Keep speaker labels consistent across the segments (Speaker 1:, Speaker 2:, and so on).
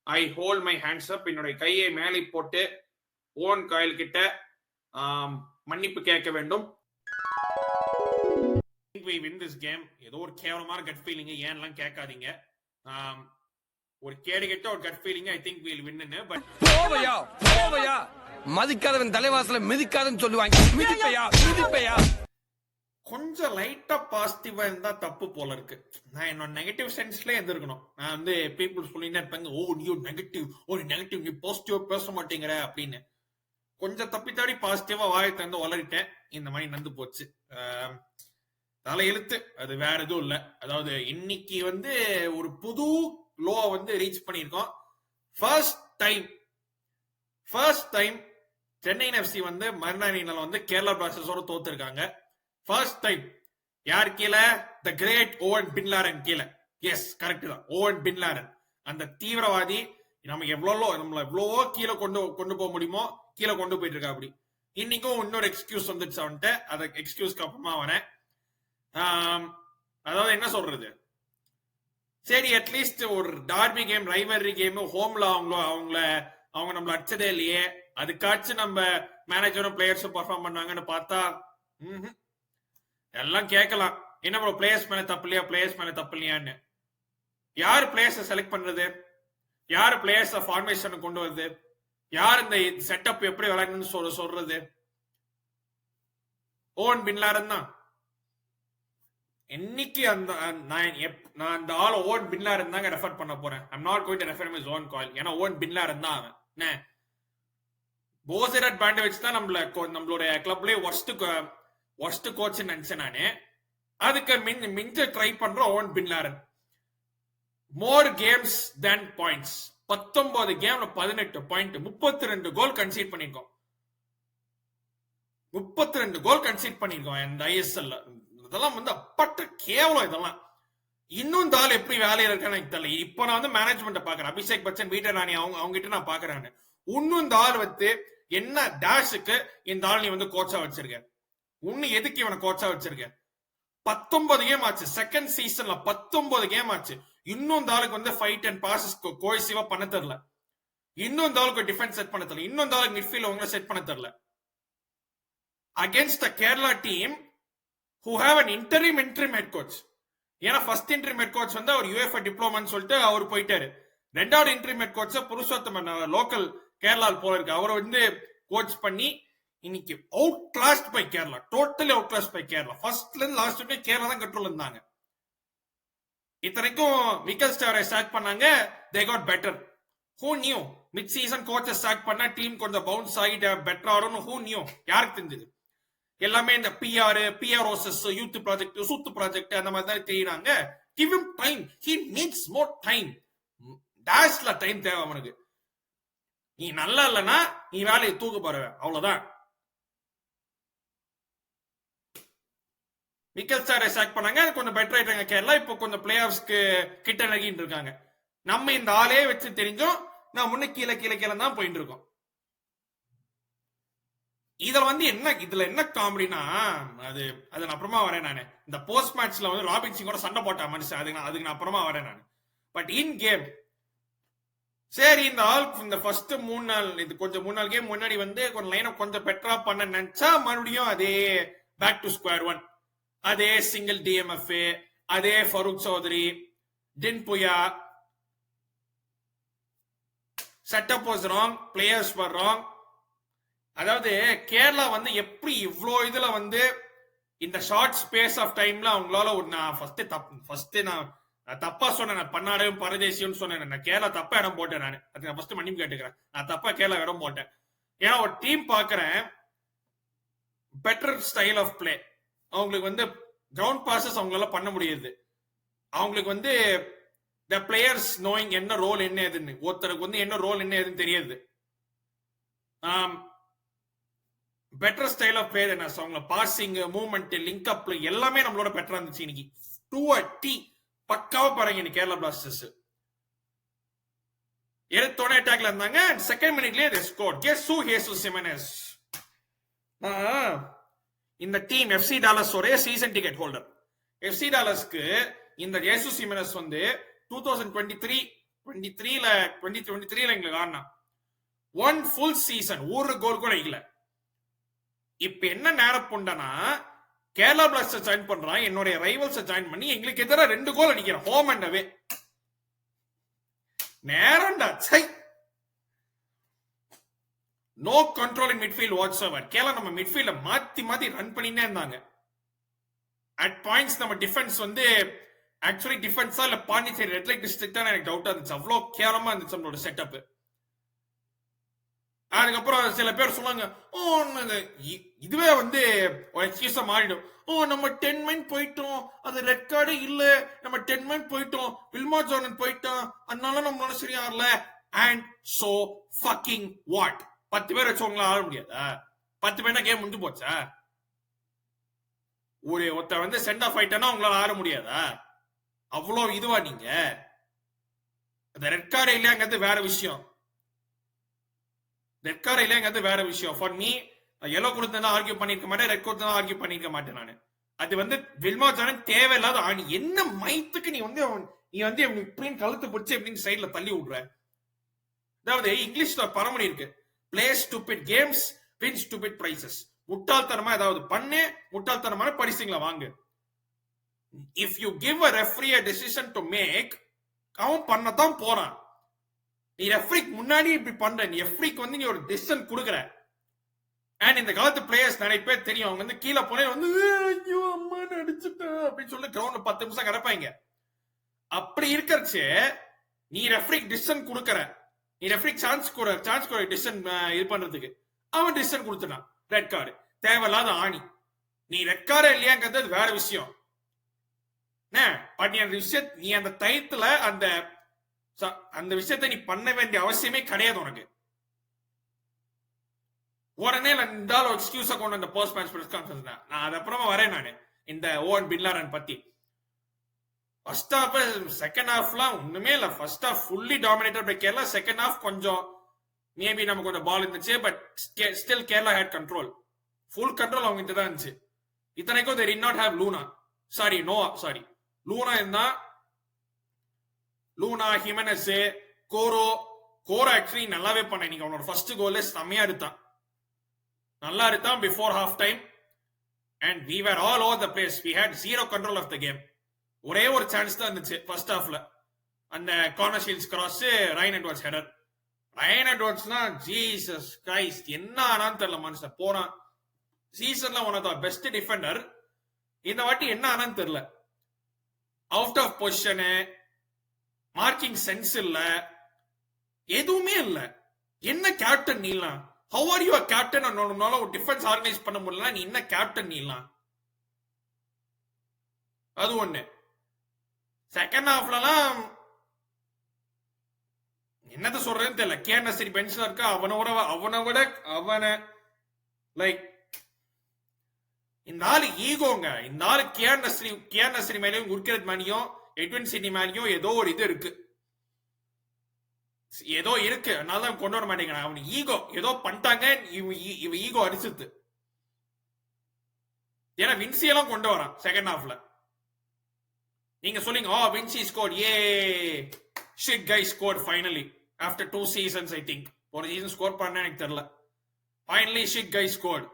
Speaker 1: I hold my hands up. என்னுடைய கையை மேலே போட்டு ஓவன் காயில் கிட்ட மன்னிப்பு கேட்க வேண்டும். we win this game. ஏதோ ஒரு கேவலமான கட் ஃபீலிங், ஏன்லாம் கேட்காதீங்க. ஒரு கேடு கெட்ட ஒரு gut feeling, I think we'll win. But
Speaker 2: போவையா மதிக்காதவன் தலைவாசல மிதிக்காதன்னு சொல்லுவாங்க. மிதிப்பையா
Speaker 1: கொஞ்சம் லைட்டா பாசிட்டிவா இருந்தா தப்பு போல இருக்கு. நான் என்னோட நெகட்டிவ் சென்ஸ்ல இருந்திருக்கணும். நான் வந்து பீப்புள் சொல்லிட்டு இருப்பாங்க, ஓ நீ நெகட்டிவ், நெகட்டிவ், நீ பாசிட்டிவா பேச மாட்டேங்கிற அப்படின்னு. கொஞ்சம் தப்பி தவறி பாசிட்டிவா வாயை தந்து வளரிட்டேன். இந்த மாதிரி நடந்து போச்சு. தலை எழுத்து, அது வேற எதுவும் இல்ல. அதாவது இன்னைக்கு வந்து ஒரு புது லோ வந்து ரீச் பண்ணிருக்கோம். ஃபர்ஸ்ட் டைம் சென்னை எஃப்சி வந்து மறுநாள் வந்து கேரளா பிளாஸ்டர்ஸோட தோத்துருக்காங்க. First time. யார் கீழே? The great Owen bin Laden கீழே. எஸ், கரெக்ட் தான், ஓவன் பின் லாரன். அந்த தீவிரவாதி நமக்கு எவ்வளவோ கீழே கொண்டு போக முடியுமோ கீழே கொண்டு போயிட்டு இருக்கா. அப்படி இன்னைக்கும் இன்னொரு எக்ஸ்கியூஸ் வந்துச்சு அவன்கிட்ட. அந்த எக்ஸ்கியூஸ்க்கு அப்புறமா வரேன். அதாவது என்ன சொல்றது, சரி அட்லீஸ்ட் ஒரு டார்பி கேம், ரைவலரி கேம், ஹோம்ல அவங்க நம்மள அடிச்சதே இல்லையே, அதுக்காச்சும் நம்ம மேனேஜரும் பிளேயர்ஸும் பர்ஃபார்ம் பண்ணாங்கன்னு பார்த்தா எல்லாம் கேட்கலாம். என்ன ப்ரோ பிளேயர்ஸ் மேல தப்பு இல்லையான்னு. யாரு பிளேயர்ஸை செலக்ட் பண்றது? யாரு பிளேயர்ஸ் ஃபார்மேஷன் கொண்டு வருது? யார் இந்த செட்டப் எப்படி விளையாடணும்னு சொல்றது? ஓவன் பின் லாரன் தான். இன்னைக்கு நான் அந்த ஆள் ஓவன் பின் லாரன் தாங்க ரெஃபர் பண்ண போறேன். I'm not going to refer him as Owen Coyle. ஏன்னா ஓவன் பின் லாரன் தான் அவன். போசரட் பாண்டோவிச் தான் நம்மளோட கிளப்லயே ஒர்ஸ்ட் கோச் நினைச்சேன் நானு. அதுக்கு மிஞ்ச ட்ரை பண்றோம் oven bin Lauren. More games தென் பாயிண்ட்ஸ். 19 கேம்ல 18 பாயிண்ட், 32 கோல் கன்சீட் பண்ணிருக்கோம். 32 கோல் கன்சீட் பண்ணிருக்கோம் இந்த ஐஎஸ்எல். இதெல்லாம் வந்து அப்பட்ட கேவலம். இதெல்லாம் இன்னும் இந்த ஆள் எப்படி வேலையில இருக்கான்னு எனக்கு தெரியல. இப்ப நான் வந்து மேனேஜ்மெண்ட் பாக்குறேன். அபிஷேக் பச்சன், வீட்டர் ராணி அவங்க கிட்ட நான் பாக்குறேன். இன்னும் இந்த ஆள் வந்து என்ன டேஷுக்கு இந்த ஆள் நீ வந்து கோச்சா வச்சிருக்க? இன்னும் எதுக்கு இவனை கோச்சா வச்சிருக்க? 19 கேம் ஆச்சு செகண்ட் சீசன்ல, 19 கேம் ஆச்சு. இன்னும் இந்த ஆளுக்கு வந்து ஃபைட் அண்ட் பாசஸ் கோஹெசிவா பண்ண தெரியல. இன்னும் இந்த ஆளுக்கு டிஃபென்ஸ் செட் பண்ண தெரியல. இன்னும் இந்த ஆளுக்கு மிட்ஃபீல்ட் அவங்க செட் பண்ண தெரியல. Against the Kerala team who have an interim head coach. ஏன்னா ஃபர்ஸ்ட் இன்டரிம் ஹெட் கோச் வந்து அவர் யுஎஃப்ஏ டிப்ளோமான்னு சொல்லிட்டு அவர் போயிட்டாரு. ரெண்டாவது interim head coach Purushothaman, local கேரளாவில் போல இருக்கு. அவரை வந்து கோச் பண்ணி இன்னைக்கு outclassed by Kerala, totally outclass by Kerala. ஃபர்ஸ்ட்ல இருந்து லாஸ்ட் வரைக்கும் கேரளா தான் கண்ட்ரோல் இருந்தாங்க. இத்தனைக்கும் மிக்கல் ஸ்டாரை சாக் பண்ணாங்க, they got better. who knew mid season கோச்சை chalk பண்ணா டீம் கொஞ்சம் பவுன்ஸ் ஆகிட்டு பெட்டர் ஆடும். who knew? யாருக்கு தெரிஞ்சது? எல்லாமே இந்த பிஆர்ஓஎஸ், யூத் ப்ராஜெக்ட், சூத் ப்ராஜெக்ட் அந்த மாதிரி தான் தெரியுறாங்க. Give him time, he needs more time. டேஷ்ல டைம் தேவை அவனுக்கு. நீ நல்லா இல்லைன்னா நீ வேலையை தூக்க போறவ, அவ்வளவுதான். மிக்கல் ஸ்டாரை சாக் பண்ணாங்க, கொஞ்சம் பெட்டர் ஆயிட்டாங்க கேரளா. இப்போ கொஞ்சம் பிளே ஆஃப்ஸ்க்கு கிட்ட நகிட்டு இருக்காங்க. நம்ம இந்த ஆளே வச்சு தெரிஞ்சோம் நான் முன்ன கீழே தான் போயிட்டு இருக்கோம். இதுல என்ன காமெடினா, அது நான் அப்புறமா வரேன் நானு. இந்த போஸ்ட் மேட்ச்ல வந்து ராபின் சிங்கோட சண்டை போட்ட மனுஷன், அதுக்கு நான் அப்புறமா வரேன் நானு. பட் இன் கேம் சரி, இந்த ஆள் இந்த ஃபர்ஸ்ட் 3 நாள், இது கொஞ்சம் 3 நாள் கேம் முன்னாடி வந்து கொஞ்சம் லைனை கொஞ்சம் பெட்டரா பண்ண நினைச்சா மறுபடியும் அதே பேக் டு ஸ்கொயர் ஒன். அதே சிங்கிள் டிஎம்எஃப், அதே ஃபரூக் சௌத்ரி, டின் புயா. Setup was wrong, players were wrong. அதாவது கேரளா வந்து எப்படி இவ்வளோ இதுல வந்து இந்த ஷார்ட் ஸ்பேஸ் ஆஃப் டைம்ல அவங்களால நான் ஃபர்ஸ்ட் நான் தப்பா சொன்னேன். பன்னாடையும் பரதேசியும் சொன்னேன். நான் கேரளா தப்பா இடம் போட்டேன். அதுக்கு நான் ஃபர்ஸ்ட் மன்னிப்பு கேட்டுக்கிறேன். நான் தப்பா கேரளா இடம் போட்டேன். ஏன்னா ஒரு டீம் பாக்குறேன், பெட்டர் ஸ்டைல் ஆஃப் பிளே. அவங்களுக்கு வந்து கிரவுண்ட் பாசஸ் அவங்களால பண்ண முடியுது. அவங்களுக்கு வந்து த பிளேயர்ஸ் நோயிங் என்ன ரோல் என்ன ஏதுன்னு, ஒருத்தருக்கு வந்து என்ன ரோல் என்ன ஏதுன்னு தெரியுது. பெட்டர் ஸ்டைல் ஆஃப் பிளே என்ன, அவங்க பாசிங், மூவ்மெண்ட், லிங்க் அப் எல்லாமே நம்மளோட பெட்டரா இருந்துச்சு இன்னைக்கு. 2 பக்காவா பாருங்க இன்னைக்கு கேரளா பிளாஸ்டர்ஸ். எடுத்தோட அட்டாக்ல இருந்தாங்க. செகண்ட் மினிட்லயே they scored. Guess who? Jesus Jimenez. இந்த டீம் எஃப்சி டாலஸ் ஒரே சீசன் டிக்கெட் ஹோல்டர். எஃப்சி டாலஸ்க்கு இந்த ஜேசஸ் ஜிமெனஸ் வந்து 2023 2023ல எங்களுக்கு ஆடினா 1 full சீசன் ஒரு கோல் கூட இல்ல. இப்ப என்ன நேரம் புண்டனா கேரளா பிளாஸ்டர்ஸ் ஜாயின் பண்றான், என்னுடைய ரைவல்ஸ் ஜாயின் பண்ணி எங்களுக்கு எதிராக 2 கோல் அடிக்கிறான் ஹோம் அண்ட் அவே. நேரம்டா சை. No control in midfield whatsoever. Kerala நம்ம மிட்ஃபீல்ட மாத்தி ரன் பண்ணினே இருந்தாங்க. அட் பாயிண்ட்ஸ் நம்ம டிஃபென்ஸ் வந்து ஆக்சுவலி டிஃபென்ஸா இல்ல பாண்டிச்சேரி ரெட் லைட் டிஸ்ட்ரிக்டா எனக்கு டவுட்டா இருந்துச்சு. அவ்வளவு கேவலமா இருந்துச்சு நம்மளோட செட்டப். அதுக்கப்புறம் சில பேர் சொன்னாங்க, இதுவே வந்து ஒரு எக்ஸ்கியூஸா மாறிடும். நம்ம 10 men போயிட்டோம், அது ரெட் கார்டு இல்ல, நம்ம 10 men போயிட்டோம், வில்மா ஜார்டன் போயிட்டான், அதனால நம்மளால சரியா ஆடல. And so fucking what? 10 பேர் வச்சவங்களா ஆட முடியாதா? 10 பேர்னா கேம் முடிஞ்சு போச்சா? ஒருத்த வந்து சென்ட் ஆஃப் ஆயிட்டானா உங்களால ஆட முடியாதா? அவ்வளவு இதுவா நீங்க? அந்த ரெட் கார்டு இல்லையாங்கிறது வேற விஷயம். ரெட் கார்டு இல்லையாங்கிறது வேற விஷயம். ஃபார் மீ எல்லோ கொடுத்தா ஆர்கியூ பண்ணிருக்க மாட்டேன், ரெட் கொடுத்தா ஆர்கியூ பண்ணிருக்க மாட்டேன் நானு. அது வந்து வில்மா ஜார்டன் தேவையில்லாத ஆணி. என்ன மைத்துக்கு நீ வந்து இப்படின்னு கழுத்து பிடிச்சி எப்படின்னு சைட்ல தள்ளி விடுற? அதாவது இங்கிலீஷ்ல பரமணி இருக்கு, play stupid games win stupid prizes. முட்டாள்தனமா ஏதாவது பண்ணு, முட்டாள்தனமான பரிசுங்களா வாங்கு. If you give a referee a decision to make, அவன் பண்ணத்தான் போறான். நீ ரெஃப்ரிக்கு முன்னாடி இப்படி பண்ற, நீ ரெஃப்ரிக்கு வந்து நீ ஒரு டெசிஷன் கொடுக்குற. அண்ட் இந்த காலத்து பிளேயர்ஸ் நிறைய பேர் தெரியும், அவங்க வந்து கீழே போனே வந்து ஐயோ அம்மா நடிச்சுட்டேன் அப்படின்னு சொல்லி கிரவுண்ட்ல 10 நிமிஷம் கிடப்பாங்க. அப்படி இருக்கிறச்சு நீ ரெஃப்ரிக்கு டிசிஷன் கொடுக்குற, நீ ரெஃப்ரிக்கு சான்ஸ் கொடு டிசிஷன் இது பண்றதுக்கு. அவன் டிசிஷன் கொடுத்துட்டான், ரெட் கார்டு. தேவையில்லாத ஆணி. நீ ரெட் கார்டு இல்லையாங்கிறது வேற விஷயம். பட் நீ அந்த டயத்துல அந்த விஷயத்தை நீ பண்ண வேண்டிய அவசியமே கிடையாது உனக்கு. உடனே இருந்தாலும் எக்ஸ்கியூஸா கொண்டு அந்த போஸ்ட் மேட்ச் பிரஸ் கான்ஃபரன்ஸ் நான் அது அப்புறமா வரேன். நானு இந்த ஓவன் பின்லாரன் பத்தி ஃபர்ஸ்ட் ஹாஃப் செகண்ட் ஹாஃப்லாம் ஒண்ணுமே இல்ல. First half fully dominated by Kerala. Second half கொஞ்சம் மேபி நமக்கு கொஞ்சம் பால் இருந்துச்சு, but still Kerala had control. Full control அவங்க கிட்ட தான் இருந்துச்சு. இத்தனைக்கும் they did not have Luna இருந்தா லூனா, ஹிமெனஸ், கோரோ ஆக்சுவலி நல்லாவே பண்ண. நீங்க அவனோட ஃபர்ஸ்ட் கோல் செம்மையா எடுத்தான், நல்லா எடுத்தான் before half time. And we were all over the place. We had zero control of the game. ஒரே ஒரு சான்ஸ் தான் இருந்துச்சு ஃபர்ஸ்ட் ஹாஃப்ல, அந்த corner Shields cross, Ryan Edwards header. Ryan எட்வர்ட்ஸ்னா ஜீசஸ் கிரைஸ்ட், என்ன ஆனான்னு தெரியல மனுஷன். போனா சீசன்ல one of the best defender, இந்த வாட்டி என்ன ஆனான்னு தெரியல. Out of position, marking sense இல்ல, எதுவுமே இல்ல. என்ன கேப்டன் நீலாம்? How are you captain? உன்னால ஒரு டிஃபென்ஸ் ஆர்கனைஸ் பண்ண முடியல, நீ என்ன கேப்டன் நீலாம்? அது ஒண்ணு. செகண்ட் ஹாஃப்லாம் என்னது சொல்றேன்னு தெரியல. கேர்னஸ்ரி பெஞ்ச்ல இருக்கா, அவனை லைக் இந்த ஆளு ஈகோங்க. இந்த ஆளு கேர்னஸ்ரி மேலேயும் குர்கிரத் மேலேயும் எட்வின் சிட்டி மேலேயும் ஏதோ ஒரு இது இருக்கு, அதனாலதான் கொண்டு வர மாட்டேங்கிறான். அவனு ஈகோ ஏதோ பண்ணிட்டாங்க, இவ ஈகோ அடிச்சுது. ஏன்னா வின்சியெல்லாம் கொண்டு வரான் செகண்ட் ஹாஃப்ல. நீங்க சொல்லுங்க, வின்சி ஸ்கோர்ட், ஷிட் கை scored finally after 2 seasons. I think ஒரு சீசன் ஸ்கோர் பண்ண எனக்கு தெரியல. ஃபைனலி ஷிட் கை ஸ்கோர்ட்.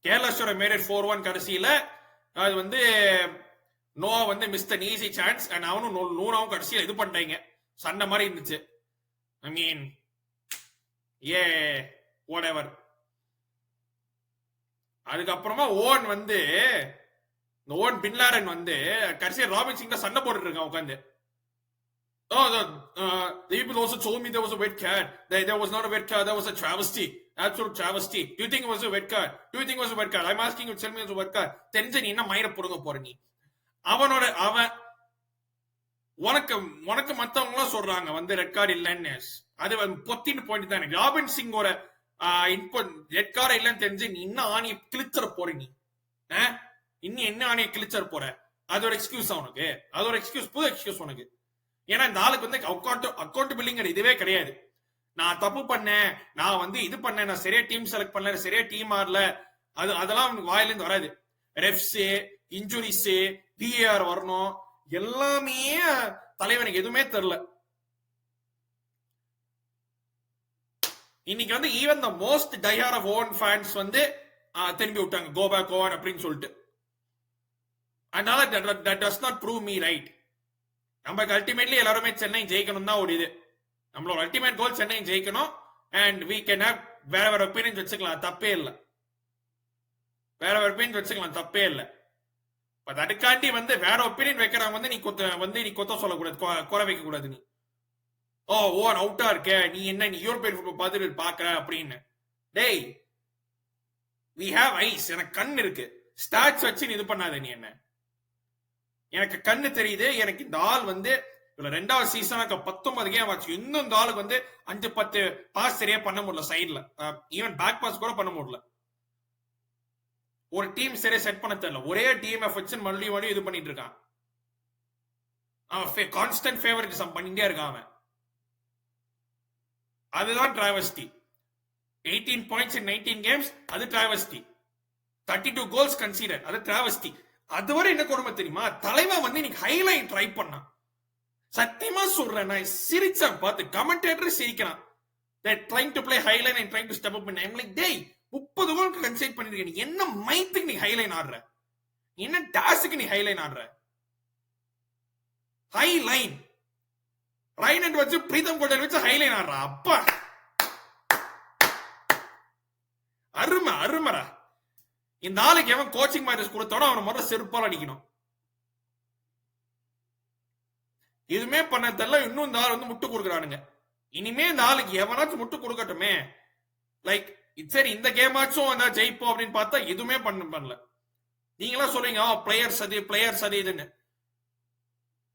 Speaker 1: கேரளா மேட் இட் 4-1 கடைசியில. அது வந்து நோவா வந்து miss the easy chance. And அவனும் லூனாவும் கடைசியில இது பண்ணிட்டாங்க, சண்டை மாதிரி இருந்துச்சு. ஐ மீன் whatever. அதுக்கப்புறமா ஓவன் பின்லாரன் வந்து கடைசியா ராபின் சிங் சண்டை போட்டுட்டு இருக்கான் உட்காந்து. The people also told me there was a red card. There was not a red card. That was a travesty. Absolute travesty. Do you think it was a red card? I'm asking you, tell me it was a red card. தெரிஞ்ச நீ என்ன மயிர புடுங்க போற நீ? அவன் உனக்கு மத்தவங்க சொல்றாங்க வந்து ரெட் கார்டு இல்லன்னு. அது பொத்தின்னு பாயிண்ட் தான். ராபின் சிங்கோட ரெட் கார்டு இல்லன்னு தெரிஞ்சு நீ இன்னும் ஆணியை கிழிச்சற போற நீ. இன்னும் என்ன ஆணியை கிழிச்சற போற? அது ஒரு எக்ஸ்கியூஸ் உனக்கு, அது ஒரு எக்ஸ்கியூஸ், புது எக்ஸ்கியூஸ் உனக்கு. ஏன்னா இந்த ஆளுக்கு வந்து அக்கௌண்டபிலிட்டிங்கிற இதுவே கிடையாது. நான் தப்பு பண்ணேன், நான் வந்து இது பண்ணேன், நான் சரியா டீம் செலக்ட் பண்ணல, சரியா டீம் ஆடல, அதெல்லாம் அவனுக்கு வாயிலிருந்து வராது. ரெஃப்ஸ், இன்ஜுரிஸ், பிஏஆர் வரணும், எல்லாமே தலைவனுக்கு எதுவுமே தெரியல. இன்னைக்கு வந்து even the most diehard of Owen fans வந்து திரும்பி விட்டாங்க கோ பேக் ஓவன் அப்படின்னு சொல்லிட்டு. அதனால that does not prove me right. நமக்கு அல்டிமேட்லி எல்லாருமே சென்னை ஜெயிக்கணும் தான் ஒரு இது. நம்மளோட அல்டிமேட் கோல் சென்னை ஜெயிக்கணும். அண்ட் we can have வேற வேற ஒப்பீனியன்ஸ் வச்சுக்கலாம், தப்பே இல்லை. வேற வேற ஒப்பீனியன் வச்சுக்கலாம், தப்பே இல்லை. பட் அதுக்காண்டி வந்து வேற ஒப்பீனியன் வைக்கிறவங்க வந்து நீ கொத்த சொல்லக்கூடாது, குறை வைக்க கூடாது. நீ ஓன் அவுட்டா இருக்க, நீ என்ன நீ யூரோப்பியன் ஃபுட்பால் பார்த்துட்டு பாக்குற அப்படின்னு. டேய் we have eyes, எனக்கு கண் இருக்கு. ஸ்டாட்ஸ் வச்சு நீ இது பண்ணாத. நீ என்ன, எனக்கு கண்ணு தெரியுது. எனக்கு இந்த ஆள் வந்து ரெண்டாவது சீசனுக்கு 19 கேம் ஆச்சு. இன்னும் இந்த ஆளுக்கு வந்து 5-10 பாஸ் சரியா பண்ண முடியல. சைட்ல ஈவன் பேக் பாஸ் கூட பண்ண முடியல. ஒரு டீம் சரியா செட் பண்ண தெரியல. ஒரே டீம் வச்சு மறுபடியும் இது பண்ணிட்டு இருக்கான். அவன் கான்ஸ்டன்ட் ஃபேவரிட்டிசம் பண்ணிட்டே இருக்கான் அவன். அதுதான் டிராவஸ்டி. 18 பாயிண்ட்ஸ் இன் 19 கேம்ஸ், அது டிராவஸ்டி. 32 கோல்ஸ் கன்சீடர், அது டிராவஸ்டி. அதுவரை என்ன கொடுமை தெரியுமா, தலைவன் வந்து இன்னைக்கு ஹைலைன் ட்ரை பண்ணான். சத்தியமா சொல்றேன், நான் சிரிச்சேன் பார்த்து. கமெண்டேட்டர் சிரிக்கிறான். They're trying to play highline and trying to step up in. I'm like, டேய் 30 கோல் கன்சீட் பண்ணிருக்க, நீ என்ன மைத்துக்கு நீ ஹைலைன் ஆடுற? என்ன டாஸுக்கு நீ ஹைலைன் ஆடுற? ஹைலைன் ரைனட் வச்சு பிரீதம் கோட்டை வச்சு ஹைலைன் ஆடுறா. அப்பா அருமை அருமரா. இந்த ஆளுக்கு எவன் கோச்சிங் மேட்ச் கொடுத்தோட அவனை முதல்ல செருப்பால் அடிக்கணும். இதுமே பண்ண தெரியல. இன்னும் இந்த ஆள் வந்து முட்டு கொடுக்குறானுங்க. இனிமே இந்த ஆளுக்கு எவனாச்சும் முட்டு கொடுக்கட்டுமே. லைக் சரி இந்த கேம் ஆச்சும் ஜெயிப்போம் அப்படின்னு பார்த்தா எதுவுமே பண்ணல. நீங்களா சொல்றீங்க பிளேயர்ஸ் அது இதுன்னு.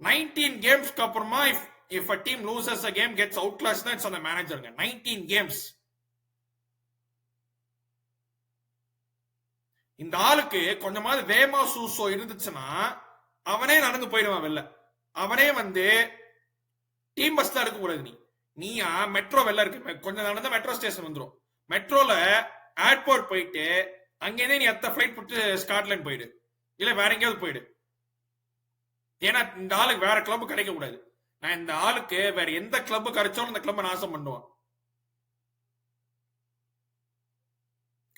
Speaker 1: 19 கேம்ஸ்க்கு அப்புறமா if a team loses a game, gets outclassed, it's on the manager. 19 games. இந்த ஆளுக்கு கொஞ்சமாவது வேமா சூசோ இருந்துச்சுன்னா அவனே நடந்து போயிடுவான் வெளில. அவனே வந்து டீம் பஸ் தான் இருக்கக்கூடாது. நீயா மெட்ரோ வெளில இருக்கு, கொஞ்சம் நடந்தா மெட்ரோ ஸ்டேஷன் வந்துடும். மெட்ரோல ஏர்போர்ட் போயிட்டு அங்கேயே நீ எத்த ஃபிளைட் போட்டு ஸ்காட்லாந்து போயிடு, இல்ல வேற எங்கேயாவது போயிடு. ஏன்னா இந்த ஆளுக்கு வேற கிளப் கிடைக்க கூடாது. நான் இந்த ஆளுக்கு வேற எந்த கிளப் கிடைச்சாலும் இந்த கிளப்பை நாசம் பண்ணுவான்.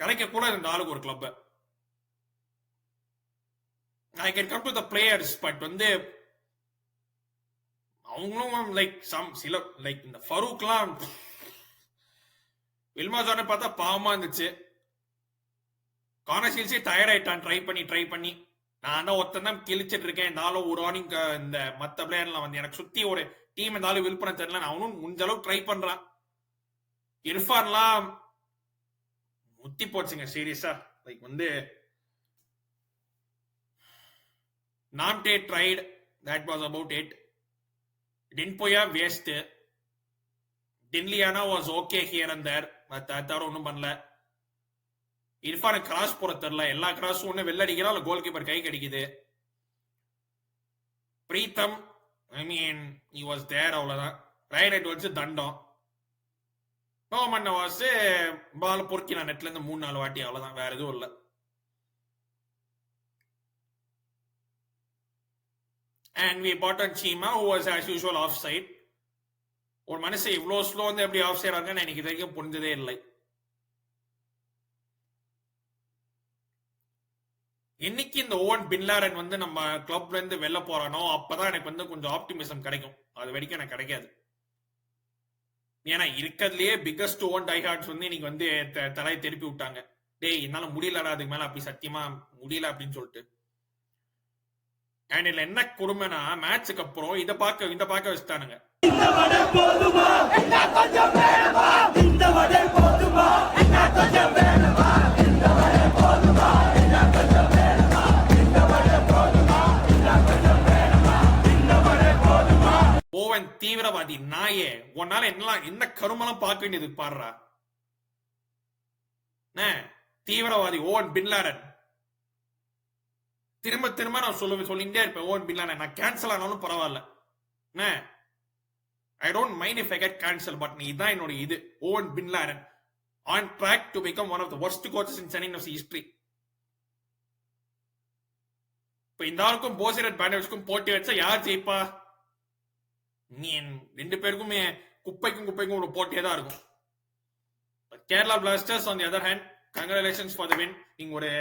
Speaker 1: கிடைக்க கூடாது இந்த ஆளுக்கு ஒரு club. I can come to the players, but வந்து அவங்களும் லைக் சில லைக் இந்த ஃபரூக்லாம் வில்மாஜான பார்த்தா பாவமா இருந்துச்சு. கானசீல்ஸே டயர்ட் ஆயிட்டான் ட்ரை பண்ணி. நான் தான் ஒருத்தன் தான் கிழிச்சிட்டு இருக்கேன். இந்த ஆளும் ஒரு ஆனிங் இந்த மத்த பிளேயர்லாம் வந்து எனக்கு சுத்தி ஒரு டீம் இந்த ஆளு வில் பண்ண தெரியல. அவனும் முடிஞ்ச அளவுக்கு ட்ரை பண்றான். இர்ஃபான்லாம் முத்தி போச்சுங்க சீரியஸா. லைக் வந்து Nante tried, that was about it. Dinpoya waste. Dinliana was okay here and there, but that ஒன்னும் பண்ணல. இர்ஃபான் கிராஸ் போற தெரியல. எல்லா கிராஸும் ஒண்ணு வெள்ள அடிக்கிறான், இல்ல கோல் கீப்பர் கை கடிக்குது. Pritam I mean he was there, அவ்வளவுதான். ரைட் வச்சு தண்டம். நோமன் வாஸ் பால் பொறுக்கினா நெட்ல இருந்து 3-4 வாட்டி, அவ்வளவுதான். வேற எதுவும் இல்லை. And we bought on Chima, who was as usual offside. ஒரு மனுஷன் இவ்வளவு ஸ்லோ வந்து எப்படி ஆஃப் சைட் ஆகுன்னு எனக்கு இது வரைக்கும் புரிஞ்சதே இல்லை. என்னைக்கு இந்த ஓவன் பின்லாரன் வந்து நம்ம கிளப்ல இருந்து வெளில போறானோ அப்பதான் எனக்கு வந்து கொஞ்சம் ஆப்டிமிசம் கிடைக்கும். அது வரைக்கும் எனக்கு கிடைக்காது. ஏன்னா இருக்கிறதுலயே பிகஸ்ட் ஓவன் டைஹார்ட்ஸ் வந்து இன்னைக்கு வந்து தலையை திருப்பி விட்டாங்க. டேய் என்னால முடியலடா, அதுக்கு மேல அப்படி சத்தியமா முடியல அப்படின்னு சொல்லிட்டு. அண்ட் இதுல என்ன கொடுமைனா மேட்சுக்கு அப்புறம் இத பார்க்க வச்சுட்டானுங்க. ஓவன் தீவிரவாதி நாயே, உன்னால என்ன கருமலம் பார்க்க வேண்டியது பாடுறா. தீவிரவாதி ஓவன் பின்லாடன். திரும்ப நான் சொல்லிட்டே இருப்பேன் ஓவன் பின்லாடன். நான் கேன்சல் ஆனாலும் பரவாயில்ல. I don't mind if I get cancelled, but இதுதான் என்னோட இது. Owen Bin Laden on track to become one of the worst coaches in Chennai FC history. இப்ப இந்த ஆளுக்கும் போசிரட் பேண்டேஜ்க்கும் போட்டி வச்சா யார் ஜெயிப்பா? நீ ரெண்டு பேருக்குமே குப்பைக்கும் ஒரு போட்டியே தான் இருக்கும். Kerala blasters on the other hand, congratulations for the win. நீங்க ஒரு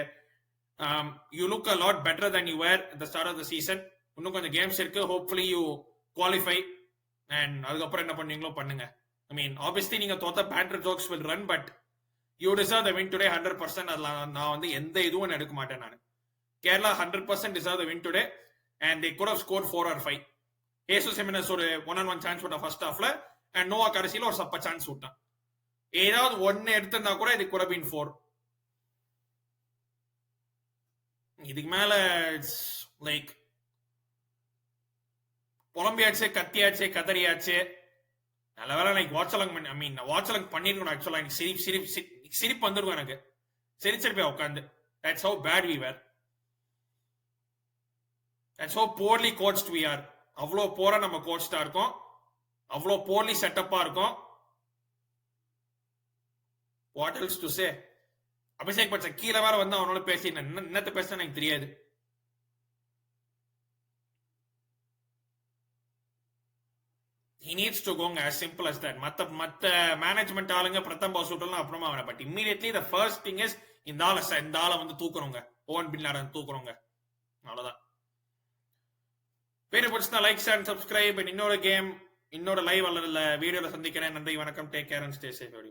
Speaker 1: you look a lot better than you were at the start of the season. இன்னும் கொஞ்சம் கேம்ஸ் இருக்கு. ஹோப்ஃபுல்லி யூ குவாலிஃபை அண்ட் அதுக்கப்புறம் என்ன பண்ணீங்களோ பண்ணுங்க. ஐ மீன் ஆப்வியஸ்லி நீங்க தோத்த banter jokes will run, but you deserve the win today 100%. அதுல நான் வந்து எந்த இதுவும் எடுக்க மாட்டேன். நான் Kerala 100% deserve the win today and they could have scored 4 or 5. ஏசு செமினஸ் ஒரு 1-on-1 சான்ஸ் விட்டான் ஃபர்ஸ்ட் ஹாஃப்ல அண்ட் நோவா கடைசியில ஒரு சப்ப சான்ஸ் விட்டான். ஏதாவது ஒன்னு எடுத்திருந்தா கூட இது could have been 4. இதுக்கு மேல இட்ஸ் லைக் புலம்பியாச்சு, கத்தியாச்சு, கதறியாச்சு. நல்ல வேலை எனக்கு வாட்சலங் பண்ணிருக்கணும். ஆக்சுவலா எனக்கு சிரிப்பு வந்துருக்கும். எனக்கு சிரிச்சிருப்பேன் உட்காந்து. That's how bad we were. That's how poorly coached we are. அவ்வளோ போரா நம்ம கோச்டா இருக்கோம், அவ்வளோ போர்லி செட்டப்பா இருக்கும். What else to say? Abhishek Bachchan கீழே வேற வந்து அவனோட பேசி என்னத்த பேச எனக்கு தெரியாது. He needs to go as simple as that. மத்த மேனேஜ்மெண்ட் ஆளுங்க பிரதம் பாசுட்டலாம் அப்புறமா அவனை, but immediately the first thing is இந்த ஆளை வந்து தூக்குறோங்க, ஓவன் பின் லாடன் தூக்குறோங்க. அவ்வளவுதான். வீடியோ பிடிச்சா லைக் ஷேர் சப்ஸ்கிரைப். இன்னொரு கேம் இன்னொரு லைவ் அல்லது வீடியோல சந்திக்கிறேன். நன்றி, வணக்கம், take care and stay safe everyone.